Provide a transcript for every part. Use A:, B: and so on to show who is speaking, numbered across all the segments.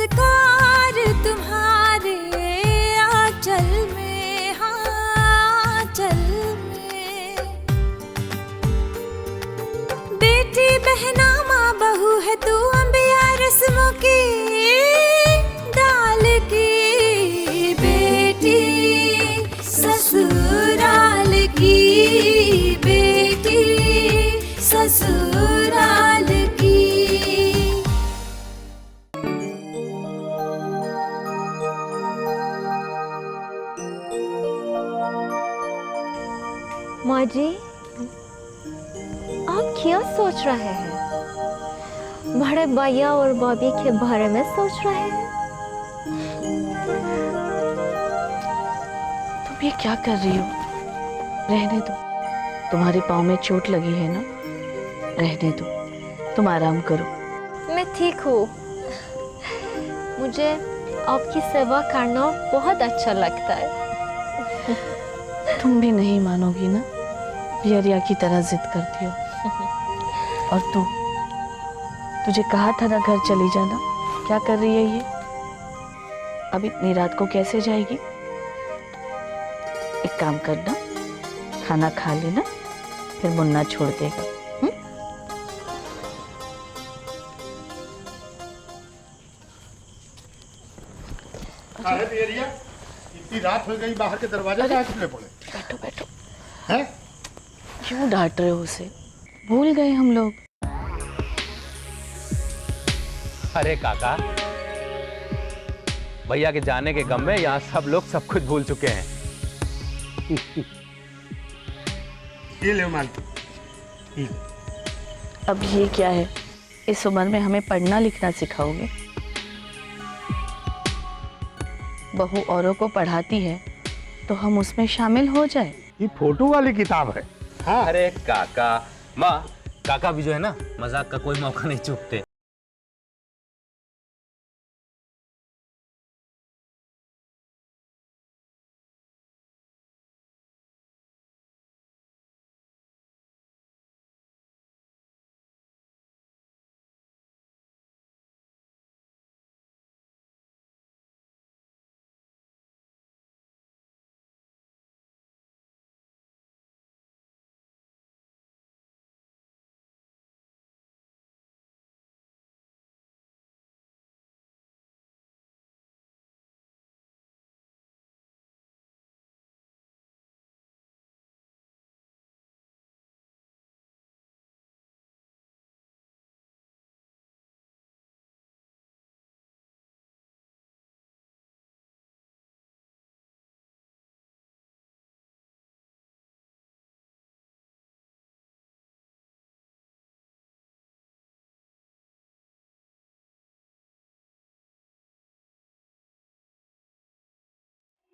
A: संस्कार तुम्हारे आंचल में, हाँ आंचल में। बेटी बहना माँ बहू है तू, अंबिया रस्मों की डाल की बेटी, ससुराल की बेटी, ससुराल की।
B: माँ जी, आप क्या सोच रहे हैं? बड़े भैया और भाभी के बारे में सोच रहे हैं?
C: तुम ये क्या कर रही हो? रहने दो, तुम्हारे पाँव में चोट लगी है ना, रहने दो, तुम आराम करो।
B: मैं ठीक हूँ। मुझे आपकी सेवा करना बहुत अच्छा लगता है।
C: तुम भी नहीं मानोगी ना, पियरिया की तरह जिद करती हो। और तुझे कहा था ना घर चली जाना, क्या कर रही है ये? अब इतनी रात को कैसे जाएगी? एक काम करना, खाना खा लेना, फिर मुन्ना छोड़ देगा।
D: अरे पियरिया, इतनी रात हो गई, बाहर के दरवाजे कहाँ खुले पड़े?
C: बैठो बैठो।
D: हैं?
C: क्यों डांट रहे हो उसे? भूल गए हम लोग।
E: अरे काका, भैया के जाने के गम में यहाँ सब लोग सब कुछ भूल चुके हैं।
D: ये ले मान।
C: अब ये क्या है? इस उम्र में हमें पढ़ना लिखना सिखाओगे? बहू औरों को पढ़ाती है तो हम उसमें शामिल हो जाए।
D: ये फोटो वाली किताब है। हाँ।
E: अरे काका, माँ, काका भी जो है ना, मजाक का कोई मौका नहीं चूकते।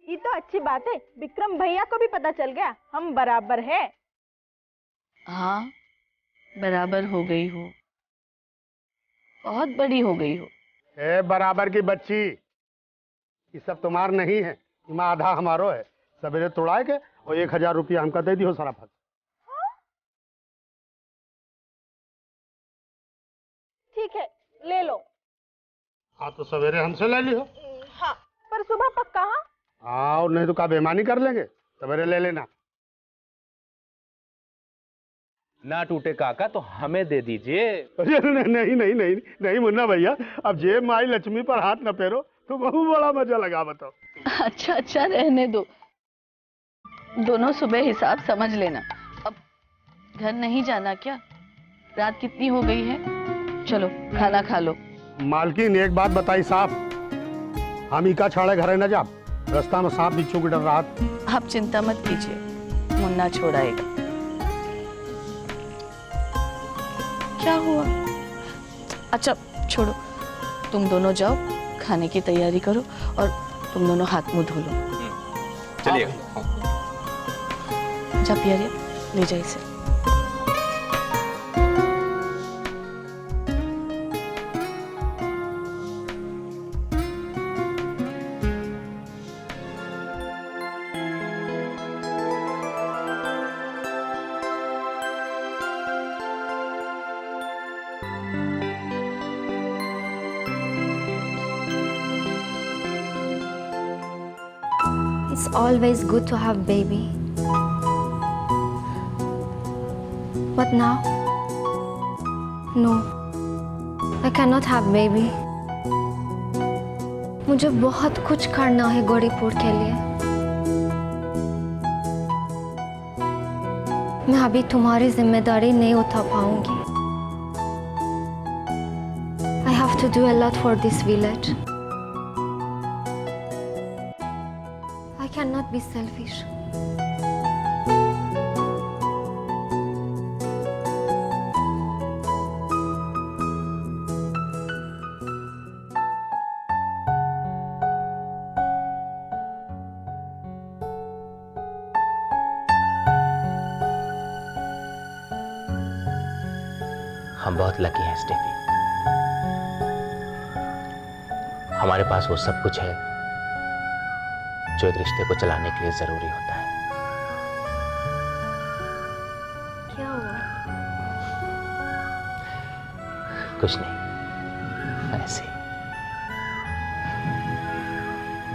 F: ये तो अच्छी बात है, विक्रम भैया को भी पता चल गया हम बराबर है।
C: हाँ, बराबर हो गई हो, बहुत बड़ी हो गई हो।
D: ए बराबर की बच्ची, ये सब तुम्हार नहीं है, इमा आधा हमारो है। सवेरे तोड़ा के और 1000 रुपया हमका दे दियो सारा फल।
F: ठीक है, ले लो।
D: हाँ तो सवेरे हमसे ले लियो।
F: हाँ, पर सुबह पक्का। हाँ
D: हाँ, और नहीं तो का बेईमानी कर लेंगे, सवेरे ले लेना।
E: ना टूटे काका तो हमें दे दीजिए।
D: अरे नहीं नहीं नहीं नहीं मुन्ना भैया, अब जेब माई लक्ष्मी पर हाथ न फेरो तो बहुत बड़ा मजा लगा, बताओ।
C: अच्छा अच्छा, रहने दो, दोनों सुबह हिसाब समझ लेना। अब घर नहीं जाना क्या? रात कितनी हो गई है? चलो खाना खा लो।
D: मालकिन एक बात बताई साहब, हम इका छाड़े घरे न जा, रास्ता में सांप बिच्छू की डर रहा।
C: आप चिंता मत कीजिए, मुन्ना छोड़ाएगा। क्या हुआ? अच्छा छोड़ो, तुम दोनों जाओ, खाने की तैयारी करो और तुम दोनों हाथ मुंह धो लो।
E: चलिए।
C: जा पियरिया, ले जा इसे।
B: It's always good to have baby. But now, no, I cannot have baby. मुझे बहुत कुछ करना है गौरीपुर के लिए। मैं अभी तुम्हारी जिम्मेदारी नहीं उठा पाऊंगी। I have to do a lot for this village. I cannot be selfish.
E: हम बहुत लकी हैं स्टेफी। हमारे पास वो सब कुछ है जो एक रिश्ते को चलाने के लिए जरूरी होता है।
B: क्या हुआ?
E: कुछ नहीं, ऐसे ही।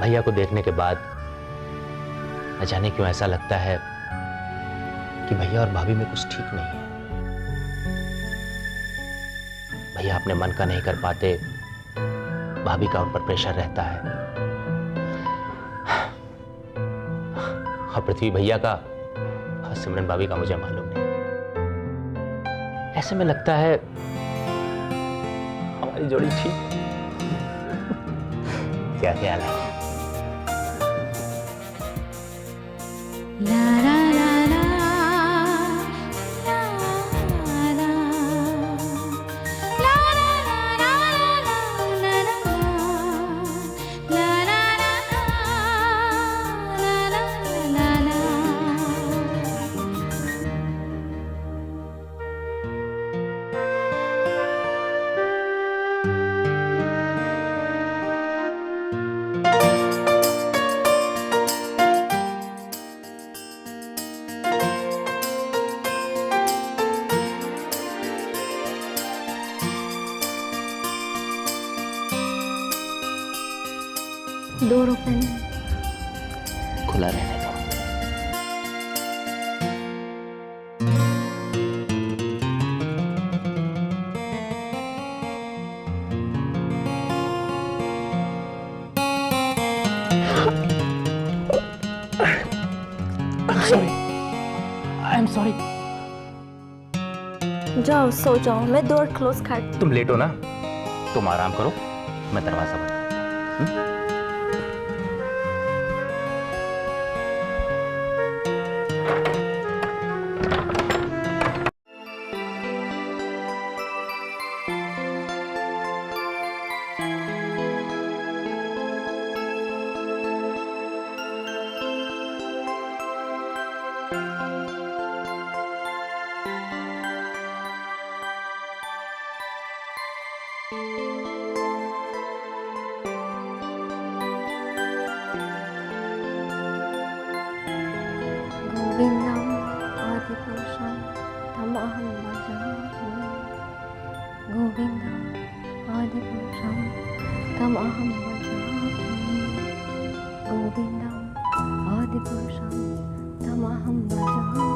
E: भैया को देखने के बाद न जाने क्यों ऐसा लगता है कि भैया और भाभी में कुछ ठीक नहीं है। भैया अपने मन का नहीं कर पाते, भाभी का उन पर प्रेशर रहता है। और पृथ्वी भैया का और सिमरन भाभी का मुझे मालूम नहीं। ऐसे में लगता है हमारी जोड़ी ठीक है। क्या ख्याल है?
B: ₹2 में
E: खुला रहने दो। I'm sorry.
B: जाओ सो जाओ, मैं डोर क्लोज कर।
E: तुम लेट हो ना, तुम आराम करो, मैं दरवाजा बंद करता हूं।
B: गोविंदम आदिपुरुषम तमहं भजामि। गोविंदम आदिपुरुषम तमहं भजामि। गोविंदम आदिपुरुषम तमहं भजामि।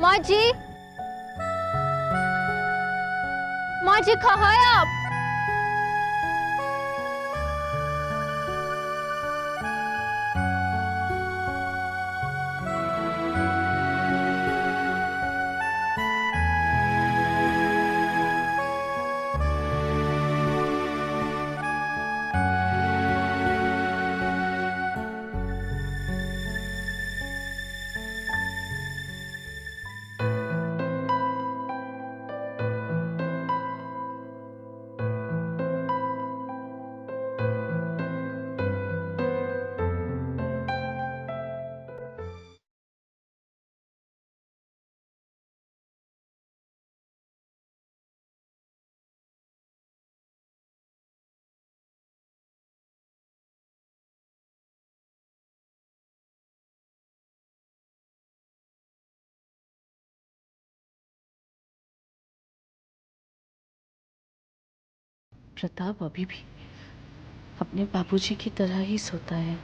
B: माँ जी कहाँ है आप?
C: प्रताप अभी भी अपने बाबूजी की तरह ही सोता है।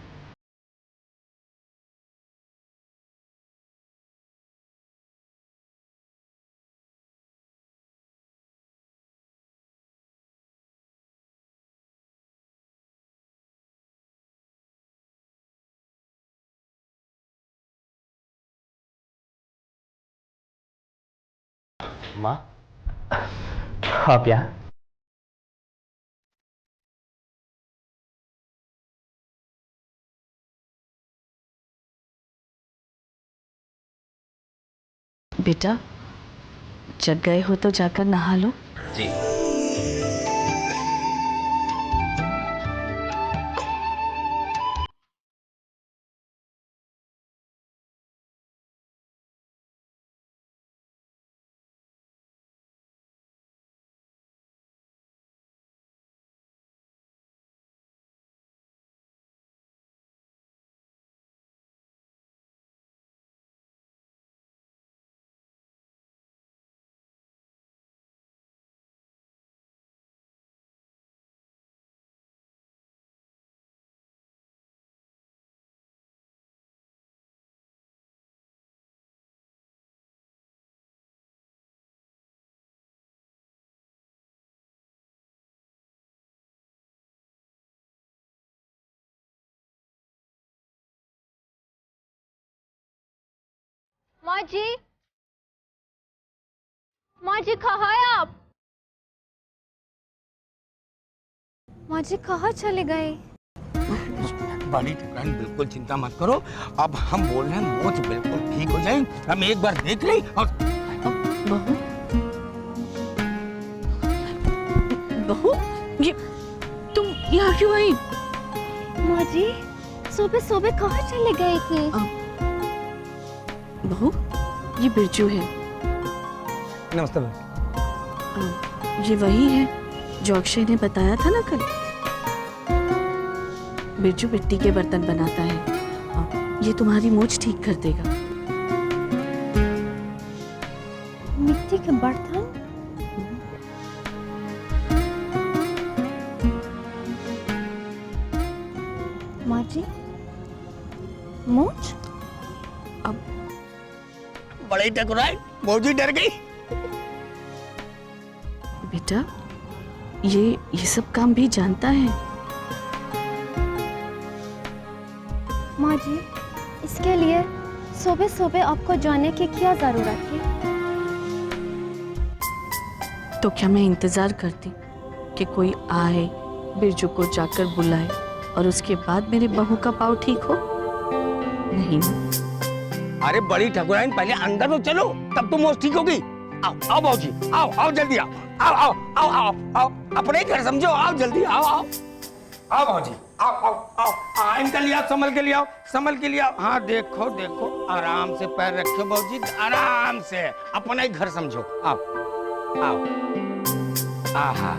E: माँ, आप यहाँ?
C: बेटा, जग गए हो तो जाकर नहा लो।
E: जी।
B: माँ जी, माँ जी कहाँ है आप? माँ जी कहाँ चले गए?
G: बड़ी ठकुराइन बिल्कुल चिंता मत करो। अब हम बोल रहे हैं मोच बिल्कुल ठीक हो जाए। हम एक बार देख लें और
C: बहू, बहू, ये तुम यहाँ क्यों आई?
B: माँ जी सुबह सुबह कहाँ चले गए थे?
C: बहू, ये बिरजू है।
G: नमस्ते।
C: ये वही है जो अक्षय ने बताया था ना कल। बिरजू मिट्टी के बर्तन बनाता है। ये तुम्हारी मूंछ ठीक कर देगा।
B: मिट्टी के बर्तन? माँ जी, मूंछ?
G: बड़ी ठकुराइन मौजी डर गई।
C: बेटा, ये सब काम भी जानता है।
B: माँ जी, इसके लिए सुबह सुबह आपको जाने की क्या जरूरत है?
C: तो क्या मैं इंतजार करती कि कोई आए, बिरजू को जाकर बुलाए और उसके बाद मेरे बहू का पाँव ठीक हो? नहीं।
G: अरे बड़ी ठकुराइन पहले अंदर तो चलो, तब तो मोच ठीक होगी। आओ आओ बाबूजी, आओ आओ जल्दी आओ आओ आओ आओ आओ आओ अपने घर समझो। आओ जल्दी आओ आओ आओ बाबूजी, आओ आओ आओ आओ इनका लिया, संभल के लिया, संभल के लिया। हाँ देखो देखो, आराम से पैर रखो बाबूजी, आराम से, अपना ही घर समझो। आओ आओ, आहा,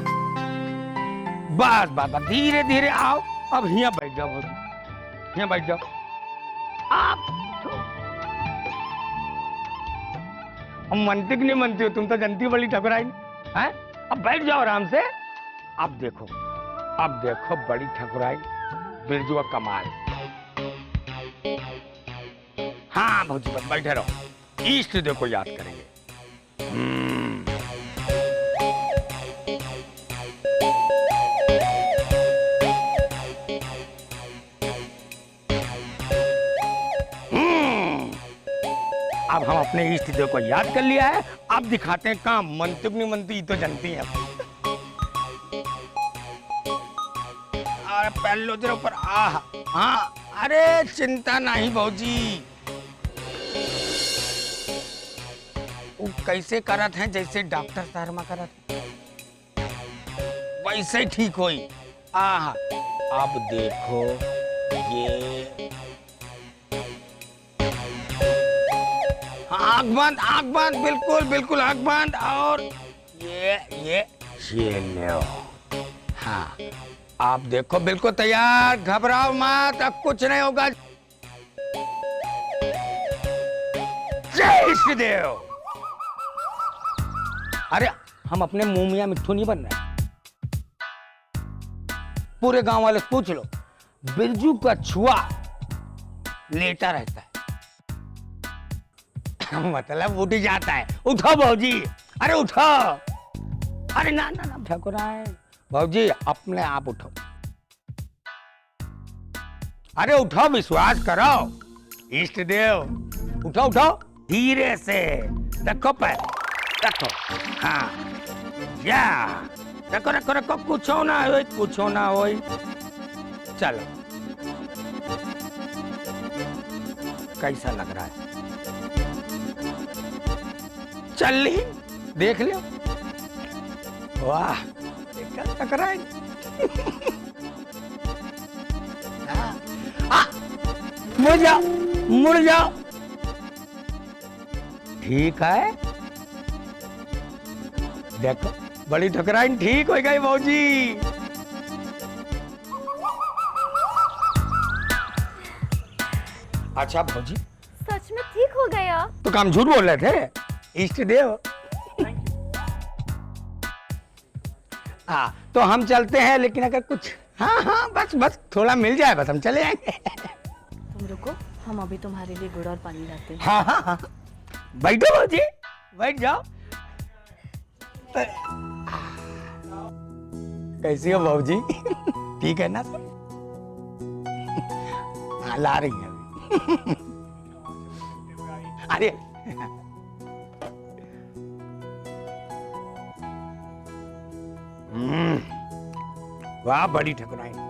G: बस बस बस, धीरे धीरे आओ। अब यहाँ बैठ जाओ बाबूजी, यहाँ बैठ जाओ। आप मनती नहीं मनती हो, तुम तो जानती हो बड़ी ठकुराइन हैं। अब बैठ जाओ आराम से। अब देखो बड़ी ठकुराइन, बिरजू का कमाल। हाँ भौजी बस बैठे रहो, इष्ट देव को याद करेंगे। अब हम अपने इष्ट देव को याद कर लिया है, अब दिखाते हैं काम। मनती नहीं मनती तो जानती हैं। अरे पहले जरा ऊपर, आह हाँ, अरे चिंता नहीं भौजी, वो कैसे करत हैं जैसे डॉक्टर शर्मा करत, वैसे ही ठीक होई। आह अब देखो ये, आँख बंद, बिल्कुल बिल्कुल आँख बंद। और ये लो। हाँ आप देखो बिल्कुल तैयार, घबराओ मत, अब कुछ नहीं होगा। जय इष्ट देव। अरे हम अपने मुंह मियां मिट्ठू नहीं बन रहे, पूरे गांव वाले से पूछ लो, बिरजू का छुआ लेटा रहता है। मतलब उठ जाता है। उठो भौजी, अरे उठो। अरे ना ना ना ठाकुराइन, भौजी अपने आप उठो। अरे उठो, विश्वास करो, इष्ट देव। उठो उठो, धीरे से रखो पैर, रखो। हाँ या रखो रखो रखो, कुछ ना हो, कुछ ना हो। चलो, कैसा लग रहा है? चल ली, देख लो। वाह, देखा टकराए। मुड़ जाओ, मुड़ जाओ। ठीक है, देखो बड़ी ठकराइन ठीक हो गई भौजी। अच्छा भौजी,
B: सच में ठीक हो गया?
G: तो काम झूठ बोल रहे थे, इष्ट देव। हाँ तो हम चलते हैं, लेकिन अगर कुछ हाँ हाँ बस बस थोड़ा मिल जाए, बस हम चले जाएंगे।
C: तुम रुको, हम अभी तुम्हारे लिए गुड़ और पानी लाते हैं।
G: हाँ हाँ हाँ, बैठो भौजी, बैठ जाओ। कैसी हो भौजी? ठीक है ना सब? हाँ, ला रही है अभी। अरे वाह, बड़ी ठकुराइन।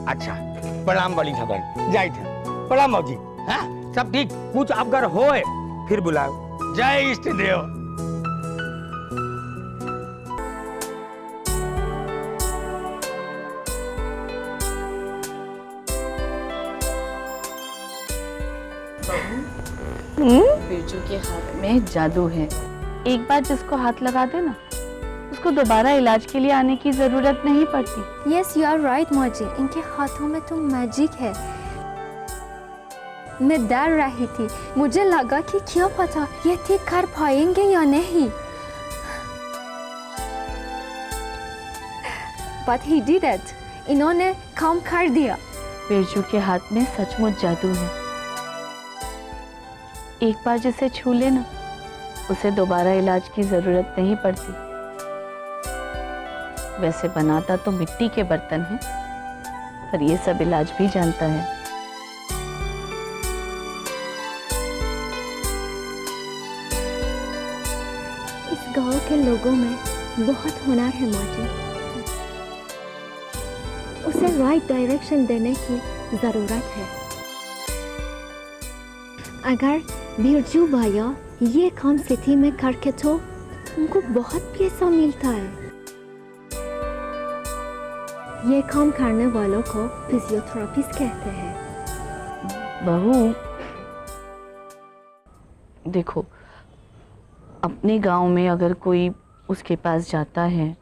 G: अच्छा, प्रणाम बड़ी ठकुराइन। जय थे, प्रणाम मौजी। हाँ सब ठीक, कुछ अब अगर होए फिर बुलाओ। जय इष्ट देव।
C: बिरजू के हाथ में जादू है। एक बार जिसको हाथ लगा दे ना, उसको दोबारा इलाज के लिए आने की जरूरत नहीं पड़ती।
B: यस यू आर राइट मौजी, इनके हाथों में तो मैजिक है। मैं डर रही थी, मुझे लगा कि क्या पता ये ठीक कर पाएंगे या नहीं। But he did it. इन्होंने काम कर दिया।
C: बिरजू के हाथ में सचमुच जादू है। एक बार जिसे छू लेना, उसे दोबारा इलाज की जरूरत नहीं पड़ती। वैसे बनाता तो मिट्टी के बर्तन है, पर ये सब इलाज भी जानता है।
B: इस गांव के लोगों में बहुत हुनर है मौजी। उसे राइट डायरेक्शन देने की जरूरत है। अगर बिरजू भैया ये काम सिटी में करके तो उनको बहुत पैसा मिलता है। ये काम करने वालों को फिजियोथेरेपिस्ट कहते हैं।
C: बहू देखो, अपने गांव में अगर कोई उसके पास जाता है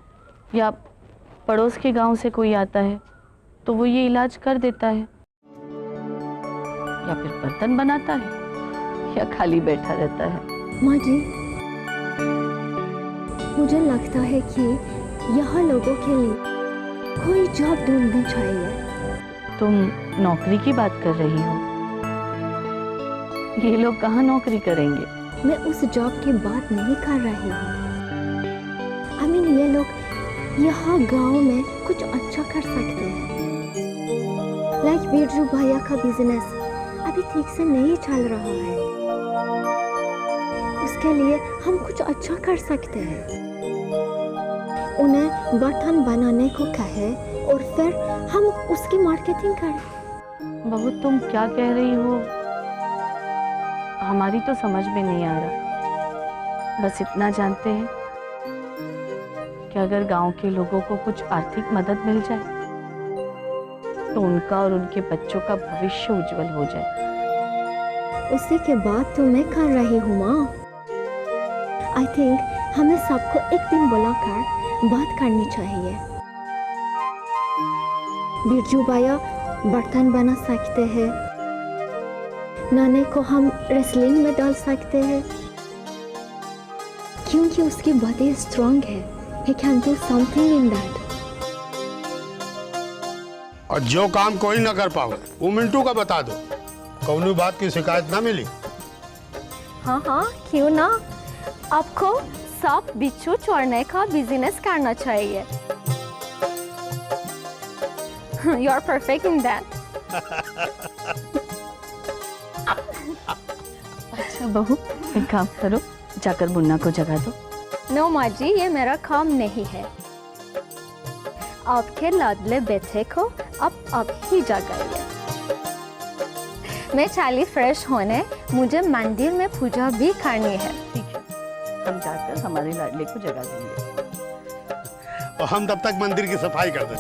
C: या पड़ोस के गांव से कोई आता है, तो वो ये इलाज कर देता है। या फिर बर्तन बनाता है या खाली बैठा रहता है।
B: माँ जी, मुझे लगता है कि यहाँ लोगों के लिए कोई जॉब ढूंढनी चाहिए।
C: तुम नौकरी की बात कर रही हो? ये लोग कहाँ नौकरी करेंगे?
B: मैं उस जॉब की बात नहीं कर रही हूँ। आई मीन ये लोग यहाँ गांव में कुछ अच्छा कर सकते हैं। लाइक बिरजू भैया का बिजनेस अभी ठीक से नहीं चल रहा है, उसके लिए हम कुछ अच्छा कर सकते हैं। उन्हें बर्तन बनाने को कहे और फिर हम उसकी मार्केटिंग करें।
C: बहू तुम क्या कह रही हो? हमारी तो समझ में नहीं आ रहा। बस इतना जानते हैं कि अगर गांव के लोगों को कुछ आर्थिक मदद मिल जाए तो उनका और उनके बच्चों का भविष्य उज्जवल हो जाए।
B: उसी के बाद तो मैं कर रही हूँ माँ। आई थिंक हमें सबको एक दिन बुलाकर बात करनी चाहिए। बिरजू भैया बर्तन बना सकते हैं, नाने को हम रेसलिंग में डाल सकते हैं क्योंकि उसकी बॉडी स्ट्रांग है। He can do something in that.
D: और जो काम कोई ना कर पाओ वो मिंटू का बता दो, कौनी बात की शिकायत ना मिली।
F: हाँ हाँ क्यों ना, आपको सांप बिच्छू छोड़ने का बिजनेस करना चाहिए। You are perfect in that.
C: अच्छा बहू, एक काम करो, जाकर मुन्ना को जगा दो।
F: नो माँ जी, ये मेरा काम नहीं है। आपके लाडले बेटे को अब ही जगाइए। मैं चली फ्रेश होने, मुझे मंदिर में पूजा भी करनी है।
C: ठीक है, हम जाकर हमारे लाडले को जगा देंगे।
D: और हम तब तक मंदिर की सफाई कर दें।